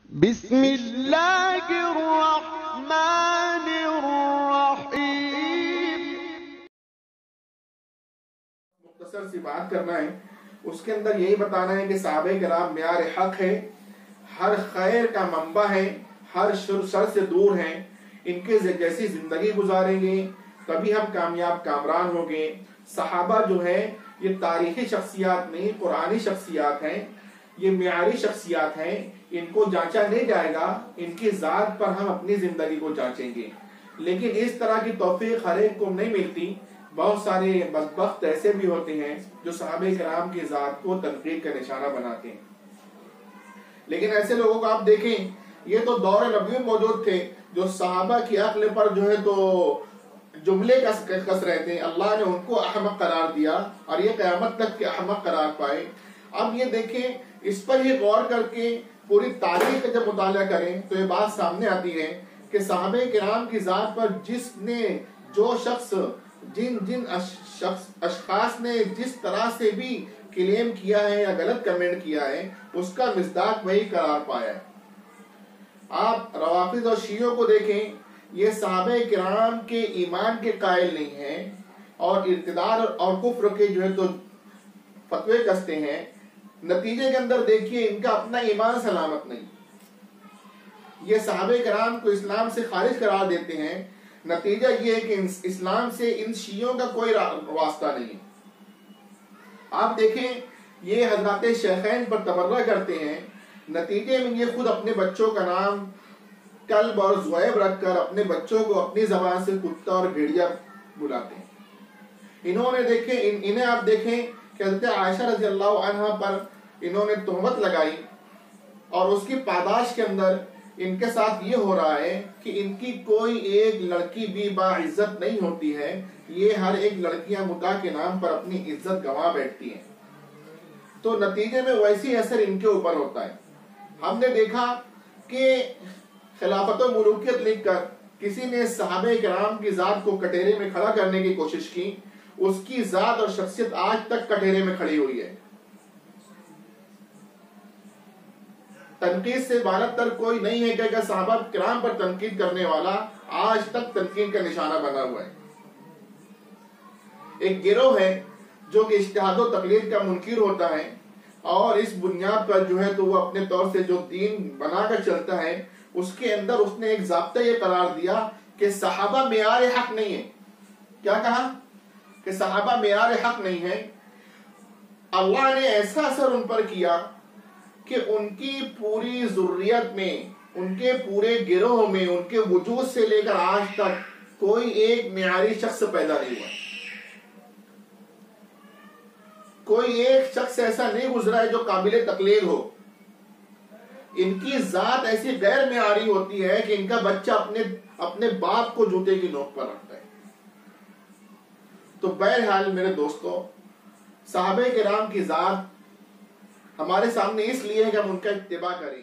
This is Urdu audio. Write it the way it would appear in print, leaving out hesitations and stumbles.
بسم اللہ الرحمن الرحیم۔ مختصر سی بات کرنا ہے، اس کے اندر یہی بتانا ہے کہ صحابہ کرام معیار حق ہے، ہر خیر کا منبع ہے، ہر شر سے دور ہیں، ان کے جیسی زندگی گزاریں گے تبھی ہم کامیاب کامران ہوں گے۔ صحابہ جو ہے یہ تاریخی شخصیات نہیں، قرآنی شخصیات ہیں، یہ معیاری شخصیات ہیں، ان کو جانچا نہیں جائے گا، ان کی ذات پر ہم اپنی زندگی کو جانچیں گے۔ لیکن اس طرح کی توفیق ہر ایک کو نہیں ملتی، بہت سارے بدبخت ایسے بھی ہوتے ہیں جو صحابہ کرام کی ذات کو تنقید کا نشانہ بناتے ہیں۔ لیکن ایسے لوگوں کو آپ دیکھیں، یہ تو دور نبوی موجود تھے جو صحابہ کی عقل پر جو ہے تو جملے کس رہے تھے، اللہ نے ان کو احمق قرار دیا اور یہ قیامت تک کے احمق قرار پائے۔ اب یہ دیکھیں، اس پر ہی غور کر کے پوری تاریخ کا جب مطالعہ کریں تو یہ بات سامنے آتی ہے کہ صحابہ کرام کی ذات پر جن اشخاص نے جس طرح سے بھی کلیم کیا ہے یا غلط کمنٹ کیا ہے، اس کا مصداق وہی قرار پایا ہے۔ آپ روافض اور شیعوں کو دیکھیں، یہ صحابہ کرام کے ایمان کے قائل نہیں ہیں اور ارتداد اور کفر کے جو ہے تو فتوے کستے ہیں۔ نتیجے کے اندر دیکھیے ان کا اپنا ایمان سلامت نہیں، یہ صحابہ کرام کو اسلام سے خارج قرار دیتے ہیں۔ نتیجہ یہ ہے کہ اسلام سے ان شیعوں کا کوئی واسطہ نہیں۔ آپ دیکھیں، یہ حضرات شیخین پر تبرہ کرتے ہیں، نتیجے میں یہ خود اپنے بچوں کا نام کلب اور زویب رکھ کر اپنے بچوں کو اپنی زبان سے کتا اور بھیڑیا بلاتے ہیں۔ انہیں آپ دیکھیں کہ حضرت عائشہ رضی اللہ عنہ پر انہوں نے تہمت لگائی اور اس کی پاداش کے اندر ان کے ساتھ یہ ہو رہا ہے کہ ان کی کوئی ایک لڑکی بھی باعزت نہیں ہوتی ہے، یہ ہر ایک لڑکیاں متاع کے نام پر اپنی عزت گنوا بیٹھتی ہیں، تو نتیجے میں ویسی اثر ان کے اوپر ہوتا ہے۔ ہم نے دیکھا کہ خلافت و ملوکیت لکھ کر کسی نے صحابہ کرام کی ذات کو کٹہرے میں کھڑا کرنے کی کوشش کی، اس کی ذات اور شخصیت آج تک کٹہرے میں کھڑی ہوئی ہے۔ تنقید سے بالاتر تر کوئی نہیں ہے کہ صحابہ کرام پر تنقید کرنے والا آج تک تنقید کا نشانہ بنا ہوا ہے۔ ایک گروہ ہے جو کہ اجتہاد و تقلید کا منکر ہوتا ہے اور اس بنیاد پر جو ہے تو وہ اپنے طور سے جو دین بنا کر چلتا ہے، اس کے اندر اس نے ایک ضابطہ یہ قرار دیا کہ صحابہ معیار حق نہیں ہے۔ کیا کہا؟ کہ صحابہ معیار حق نہیں ہے۔ اللہ نے ایسا اثر ان پر کیا کہ ان کی پوری ذریت میں، ان کے پورے گروہ میں، ان کے وجود سے لے کر آج تک کوئی ایک معیاری شخص پیدا نہیں ہوا، کوئی ایک شخص ایسا نہیں گزرا ہے جو قابل تقلید ہو۔ ان کی ذات ایسی غیر معیاری ہوتی ہے کہ ان کا بچہ اپنے باپ کو جوتے کی نوک پر رکھتا ہے۔ تو بہرحال میرے دوستو، صحابہ کرام کی ذات ہمارے سامنے اس لیے ہے کہ ہم ان کا اتباع کریں۔